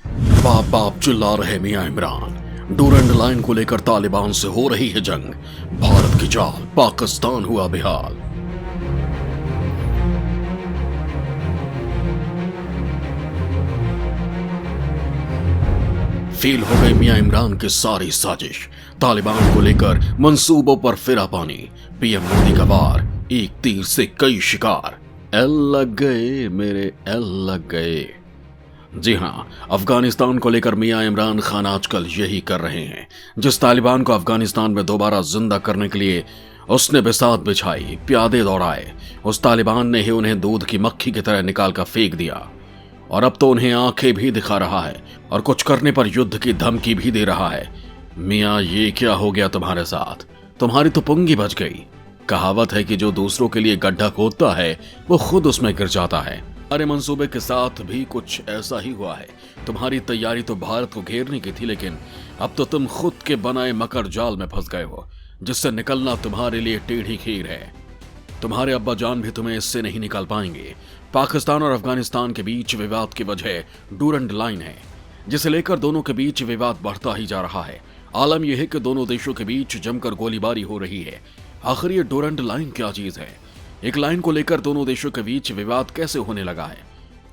बाप बाप चिल्ला रहे मियां इमरान। डूरंड लाइन को लेकर तालिबान से हो रही है जंग। भारत की चाल, पाकिस्तान हुआ बेहाल। फेल हो गई मियां इमरान की सारी साजिश। तालिबान को लेकर मंसूबों पर फिरा पानी। पीएम मोदी का वार, एक तीर से कई शिकार। एल लग गए मेरे, एल लग गए। जी हां, अफगानिस्तान को लेकर मियां इमरान खान आजकल यही कर रहे हैं। जिस तालिबान को अफगानिस्तान में दोबारा जिंदा करने के लिए उसने बिसात बिछाई, प्यादे दौड़ाए, उस तालिबान ने ही उन्हें दूध की मक्खी की तरह निकाल कर फेंक दिया। और अब तो उन्हें आंखें भी दिखा रहा है और कुछ करने पर युद्ध की धमकी भी दे रहा है। मियां, ये क्या हो गया तुम्हारे साथ? तुम्हारी तो पुंगी बच गई। कहावत है कि जो दूसरों के लिए गड्ढा खोदता है वो खुद उसमें गिर जाता है। अरे मंसूबे के साथ भी कुछ ऐसा ही हुआ है। तुम्हारी तैयारी तो भारत को घेरने की थी, लेकिन अब तो तुम खुद के बनाए मकर जाल में फंस गए हो, जिससे निकलना तुम्हारे लिए टेढ़ी खीर है। तुम्हारे अब्बा जान भी तुम्हें इससे नहीं निकाल पाएंगे। पाकिस्तान और अफगानिस्तान के बीच विवाद की वजह डूरंड लाइन है, जिसे लेकर दोनों के बीच विवाद बढ़ता ही जा रहा है। आलम यह है कि दोनों देशों के बीच जमकर गोलीबारी हो रही है। आखिर ये डूरंड लाइन क्या चीज है? एक लाइन को लेकर दोनों देशों के बीच विवाद कैसे होने लगा है?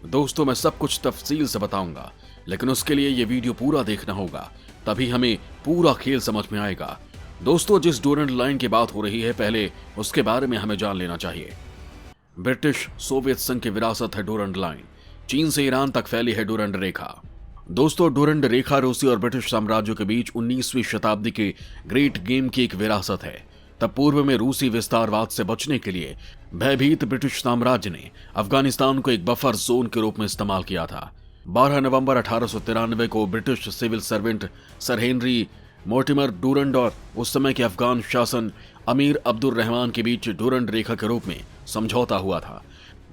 दोस्तों, मैं सब कुछ तफसील से बताऊंगा, लेकिन उसके लिए ये वीडियो पूरा देखना होगा, तभी हमें पूरा खेल समझ में आएगा। दोस्तों, जिस डूरंड लाइन की बात हो रही है, पहले उसके बारे में हमें जान लेना चाहिए। ब्रिटिश सोवियत संघ की विरासत है डूरंड लाइन। चीन से ईरान तक फैली है डूरंड रेखा। दोस्तों, डूरंड रेखा रूसी और ब्रिटिश साम्राज्यों के बीच 19वीं शताब्दी के ग्रेट गेम की एक विरासत है। तब पूर्व में रूसी विस्तारवाद से बचने के लिए भयभीत ब्रिटिश साम्राज्य ने अफगानिस्तान को एक बफर जोन के रूप में इस्तेमाल किया था। 12 नवंबर 1893 को British civil servant sir Henry Mortimer Durand और उस समय के अफगान शासन अमीर अब्दुल रहमान के बीच डूरंड रेखा के रूप में समझौता हुआ था।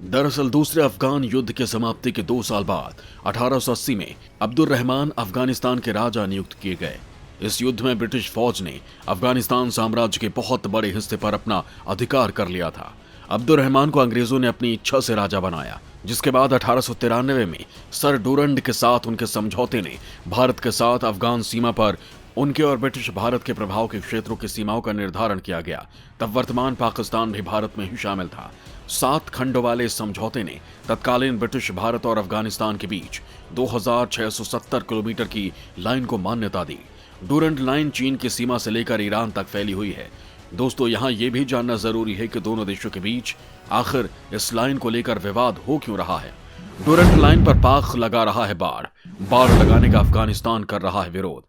दरअसल दूसरे अफगान युद्ध के समाप्ति के 2 साल बाद 1880 में अब्दुल रहमान अफगानिस्तान के राजा नियुक्त किए गए। इस युद्ध में ब्रिटिश फौज ने अफगानिस्तान साम्राज्य के बहुत बड़े हिस्से पर अपना अधिकार कर लिया था। अब्दुल रहमान को अंग्रेजों ने अपनी इच्छा से राजा बनाया, जिसके बाद 1893 में सर डूरंड के साथ उनके समझौते ने भारत के साथ अफगान सीमा पर उनके और ब्रिटिश भारत के प्रभाव के क्षेत्रों की सीमाओं का निर्धारण किया गया। तब वर्तमान पाकिस्तान भी भारत में ही शामिल था। 7 खंडों वाले इस समझौते ने तत्कालीन ब्रिटिश भारत और अफगानिस्तान के बीच 2670 किलोमीटर की लाइन को मान्यता दी। डूरंड लाइन चीन की सीमा से लेकर ईरान तक फैली हुई है। दोस्तों, यहाँ यह भी जानना जरूरी है कि दोनों देशों के बीच आखिर इस लाइन को लेकर विवाद हो क्यों रहा है। डूरंड लाइन पर पाक लगा रहा है बाड़ लगाने का अफगानिस्तान कर रहा है विरोध।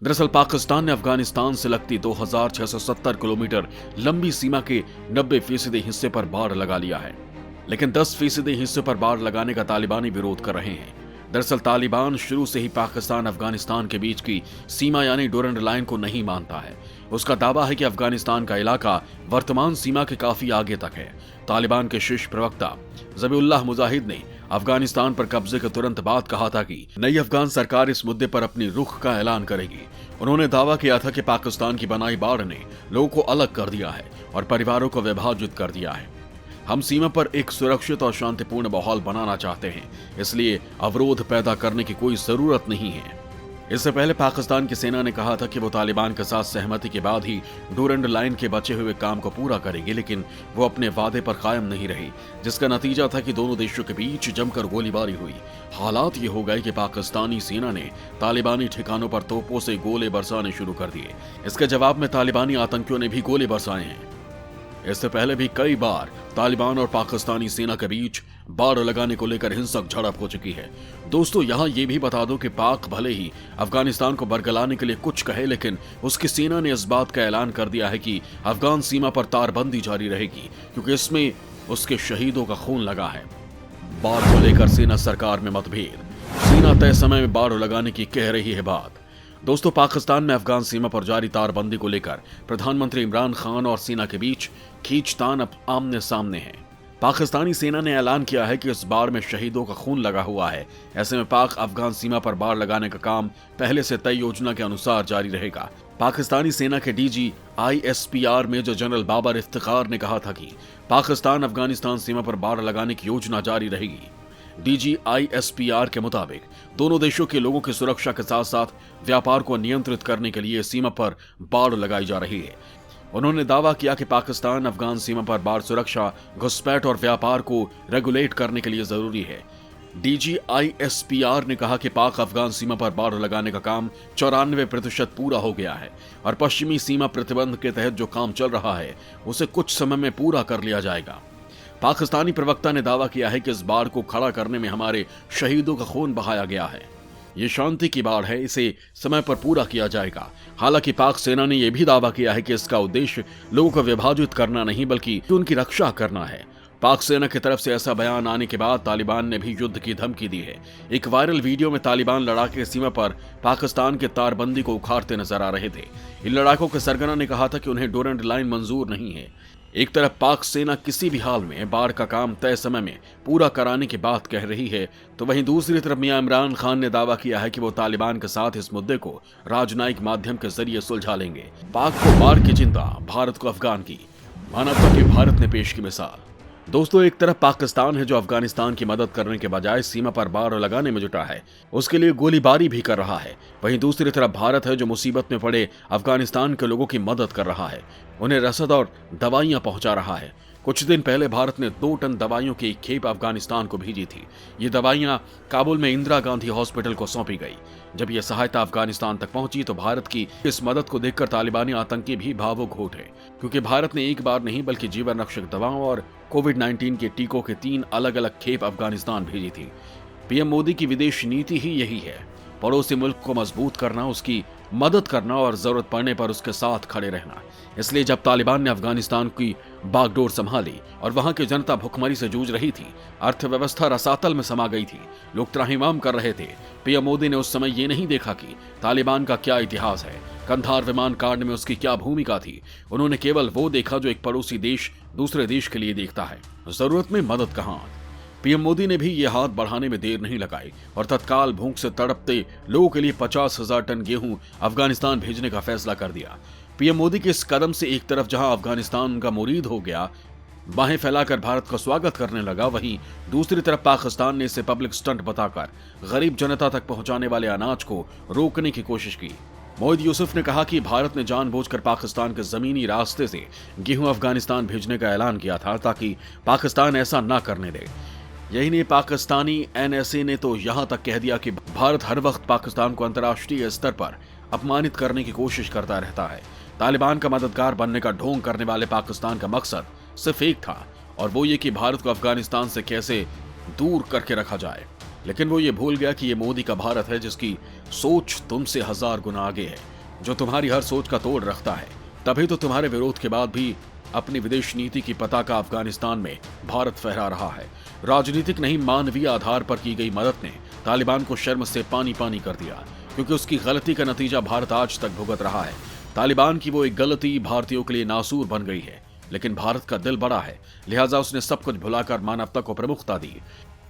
दरअसल पाकिस्तान ने अफगानिस्तान से लगती 2670 किलोमीटर लंबी सीमा के 90% हिस्से पर बाड़ लगा लिया है, लेकिन 10% हिस्से पर बाड़ लगाने का तालिबानी विरोध कर रहे हैं। दरअसल तालिबान शुरू से ही पाकिस्तान अफगानिस्तान के बीच की सीमा यानी डूरंड लाइन को नहीं मानता है। उसका दावा है कि अफगानिस्तान का इलाका वर्तमान सीमा के काफी आगे तक है। तालिबान के शीर्ष प्रवक्ता ज़बीउल्लाह मुजाहिद ने अफगानिस्तान पर कब्जे के तुरंत बाद कहा था कि नई अफगान सरकार इस मुद्दे पर अपनी रुख का ऐलान करेगी। उन्होंने दावा किया था कि पाकिस्तान की बनाई बाड़ ने लोगों को अलग कर दिया है और परिवारों को विभाजित कर दिया है। हम सीमा पर एक सुरक्षित और शांतिपूर्ण माहौल बनाना चाहते हैं, इसलिए अवरोध पैदा करने की कोई जरूरत नहीं है। इससे पहले पाकिस्तान की सेना ने कहा था कि वो तालिबान के साथ सहमति के बाद ही डूरंड लाइन के बचे हुए काम को पूरा करेगी, लेकिन वो अपने वादे पर कायम नहीं रही, जिसका नतीजा था कि दोनों देशों के बीच जमकर गोलीबारी हुई। हालात ये हो गए कि पाकिस्तानी सेना ने तालिबानी ठिकानों पर तोपों से गोले बरसाने शुरू कर दिए। इसके जवाब में तालिबानी आतंकियों ने भी गोले बरसाए हैं। इससे पहले भी कई बार तालिबान और पाकिस्तानी सेना के बीच बाड़ लगाने को लेकर हिंसक झड़प हो चुकी है। दोस्तों, यहाँ ये भी बता दो कि पाक भले ही अफगानिस्तान को बरगलाने के लिए कुछ कहे, लेकिन उसकी सेना ने इस बात का ऐलान कर दिया है कि अफगान सीमा पर तारबंदी जारी रहेगी, क्योंकि इसमें उसके शहीदों का खून लगा है। बाड़ को लेकर सेना सरकार में मतभेद। सेना तय समय में बाड़ लगाने की कह रही है बात। दोस्तों, पाकिस्तान में अफगान सीमा पर जारी तारबंदी को लेकर प्रधानमंत्री इमरान खान और सेना के बीच खींचतान अब आमने सामने है। पाकिस्तानी सेना ने ऐलान किया है कि इस बाड़ में शहीदों का खून लगा हुआ है। ऐसे में पाक अफगान सीमा पर बाड़ लगाने का काम पहले से तय योजना के अनुसार जारी रहेगा। पाकिस्तानी सेना के DG ISPR major general Babar Iftikhar ने कहा था कि पाकिस्तान अफगानिस्तान सीमा पर बाड़ लगाने की योजना जारी रहेगी। DGISPR के मुताबिक दोनों देशों के लोगों की सुरक्षा के साथ साथ व्यापार को नियंत्रित करने के लिए सीमा पर बाड़ लगाई जा रही है। उन्होंने दावा किया कि पाकिस्तान अफगान सीमा पर बाढ़ सुरक्षा, घुसपैठ और व्यापार को रेगुलेट करने के लिए जरूरी है। DGISPR ने कहा कि पाक अफगान सीमा पर बाड़ लगाने का काम 94% पूरा हो गया है और पश्चिमी सीमा प्रतिबंध के तहत जो काम चल रहा है उसे कुछ समय में पूरा कर लिया जाएगा। पाकिस्तानी प्रवक्ता ने दावा किया है कि इस बाढ़ को खड़ा करने में हमारे शहीदों का खून बहाया गया है। ये शांति की बाढ़ है, इसे समय पर पूरा किया जाएगा। हालांकि पाक सेना ने यह भी दावा किया है कि इसका उद्देश्य लोगों को विभाजित करना नहीं बल्कि उनकी रक्षा करना है। पाक सेना की तरफ से ऐसा बयान आने के बाद तालिबान ने भी युद्ध की धमकी दी है। एक वायरल वीडियो में तालिबान लड़ाके सीमा पर पाकिस्तान के तारबंदी को उखाड़ते नजर आ रहे थे। इन लड़ाकों के सरगना ने कहा था कि उन्हें डोरेंट लाइन मंजूर नहीं है। एक तरफ पाक सेना किसी भी हाल में बाढ़ का काम तय समय में पूरा कराने की बात कह रही है, तो वहीं दूसरी तरफ मियां इमरान खान ने दावा किया है कि वो तालिबान के साथ इस मुद्दे को राजनयिक माध्यम के जरिए सुलझा लेंगे। पाक को बाढ़ की चिंता, भारत को अफगान की। मानवता की भारत ने पेश की मिसाल। दोस्तों, एक तरफ पाकिस्तान है जो अफगानिस्तान की मदद करने के बजाय सीमा पर बाड़ लगाने में जुटा है, उसके लिए गोलीबारी भी कर रहा है। वहीं दूसरी तरफ भारत है जो मुसीबत में पड़े अफगानिस्तान के लोगों की मदद कर रहा है, उन्हें रसद और दवाइयां पहुंचा रहा है। कुछ दिन पहले भारत ने 2 टन दवाइयों की एक खेप अफगानिस्तान को भेजी थी। ये दवाइयां काबुल में इंदिरा गांधी हॉस्पिटल को सौंपी गई। जब यह सहायता अफगानिस्तान तक पहुंची तो भारत की इस मदद को देखकर तालिबानी आतंकी भी भावुक हो उठे, क्योंकि भारत ने एक बार नहीं बल्कि जीवन रक्षक दवाओं और कोविड-19 के टीकों के 3 अलग अलग खेप अफगानिस्तान भेजी थी। पीएम मोदी की विदेश नीति ही यही है, पड़ोसी मुल्क को मजबूत करना, उसकी मदद करना और जरूरत पड़ने पर उसके साथ खड़े रहना। इसलिए जब तालिबान ने अफगानिस्तान की बागडोर संभाली और वहां की जनता भुखमरी से जूझ रही थी, अर्थव्यवस्था रसातल में समा गई थी, लोग त्राहिमाम कर रहे थे, पीएम मोदी ने उस समय ये नहीं देखा कि तालिबान का क्या इतिहास है, कंधार विमान कांड में उसकी क्या भूमिका थी। उन्होंने केवल वो देखा जो एक पड़ोसी देश दूसरे देश के लिए देखता है। जरूरत में मदद का हाथ। पीएम मोदी ने भी ये हाथ बढ़ाने में देर नहीं लगाई और तत्काल भूख से तड़पते लोगों के लिए 50,000 टन गेहूं अफगानिस्तान भेजने का फैसला कर दिया। पीएम मोदी के इस कदम से एक तरफ जहां अफगानिस्तान का मुरीद हो गया, बाहें फैलाकर भारत का स्वागत करने लगा, वहीं दूसरी तरफ पाकिस्तान ने इसे पब्लिक स्टंट बताकर गरीब जनता तक पहुंचाने वाले अनाज को रोकने की कोशिश की। मोहिद यूसुफ ने कहा कि भारत ने जानबूझकर पाकिस्तान के जमीनी रास्ते से गेहूं अफगानिस्तान भेजने का ऐलान किया था ताकि पाकिस्तान ऐसा न करने दे। यही नहीं, पाकिस्तानी NSA ने तो यहां तक कह दिया कि भारत हर वक्त पाकिस्तान को अंतर्राष्ट्रीय स्तर पर अपमानित करने की कोशिश करता रहता है। तालिबान का मददगार बनने का ढोंग करने वाले पाकिस्तान का मकसद सिर्फ एक था, और वो ये कि भारत को अफगानिस्तान से कैसे दूर करके रखा जाए। लेकिन वो ये भूल गया कि ये मोदी का भारत है जिसकी सोच तुमसे 1000 गुना आगे है, जो तुम्हारी हर सोच का तोड़ रखता है। तभी तो तुम्हारे विरोध के बाद भी अपनी विदेश नीति की पताका अफगानिस्तान में भारत फहरा रहा है। राजनीतिक नहीं, मानवीय आधार पर की गई मदद ने तालिबान को शर्म से पानी पानी कर दिया, क्योंकि उसकी गलती का नतीजा भारत आज तक भुगत रहा है। तालिबान की वो एक गलती भारतीयों के लिए नासूर बन गई है, लेकिन भारत का दिल बड़ा है, लिहाजा उसने सब कुछ भुलाकर मानवता को प्रमुखता दी।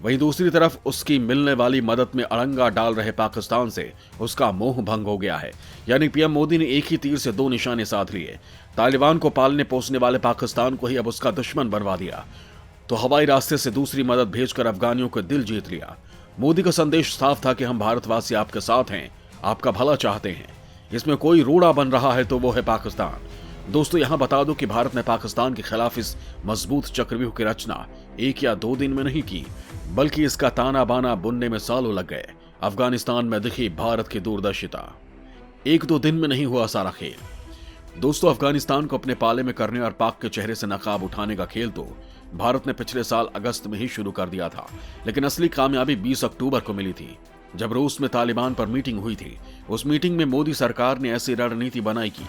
वहीं दूसरी तरफ उसकी मिलने वाली मदद में अड़ंगा डाल रहे पाकिस्तान से उसका मोह भंग हो गया है। यानी पीएम मोदी ने एक ही तीर से 2 निशाने साध लिए। तालिबान को पालने पोसने वाले पाकिस्तान को ही अब उसका दुश्मन बनवा दिया, तो हवाई रास्ते से दूसरी मदद भेजकर अफगानियों को दिल जीत लिया। मोदी का संदेश साफ था कि हम भारतवासी आपके साथ हैं, आपका भला चाहते हैं। इसमें कोई रोड़ा बन रहा है तो वो है पाकिस्तान। दोस्तों, यहां बता दो कि भारत ने पाकिस्तान के खिलाफ इस मजबूत चक्रव्यूह की रचना 1 या 2 दिन में नहीं की, बल्कि इसका ताना बाना बुनने में सालों लग गए। अफगानिस्तान में दिखी भारत की दूरदर्शिता, 1-2 दिन में नहीं हुआ सारा खेल। दोस्तों, अफगानिस्तान को अपने पाले में करने और पाक के चेहरे से नकाब उठाने का खेल तो भारत ने पिछले साल अगस्त में ही शुरू कर दिया था, लेकिन असली कामयाबी 20 अक्टूबर को मिली थी, जब रूस में तालिबान पर मीटिंग हुई थी। उस मीटिंग में मोदी सरकार ने ऐसी रणनीति बनाई कि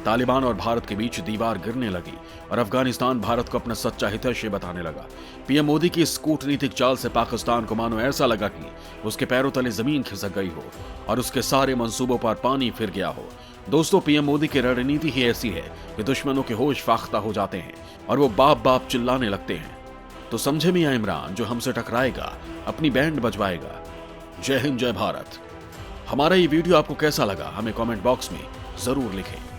तालिबान और भारत के बीच दीवार गिरने लगी और अफगानिस्तान भारत को अपना सच्चा हितैषी बताने लगा। पीएम मोदी की इस कूटनीतिक चाल से पाकिस्तान को मानो ऐसा लगा कि उसके पैरों तले जमीन खिसक गई हो और उसके सारे मंसूबों पर पानी फिर गया हो। दोस्तों, पीएम मोदी की रणनीति ही ऐसी है कि दुश्मनों के होश फाख्ता हो जाते हैं और वो बाप बाप चिल्लाने लगते हैं। तो समझे मियां इमरान, जो हमसे टकराएगा अपनी बैंड बजवाएगा। जय हिंद, जय भारत। हमारा ये वीडियो आपको कैसा लगा हमें कमेंट बॉक्स में जरूर लिखें।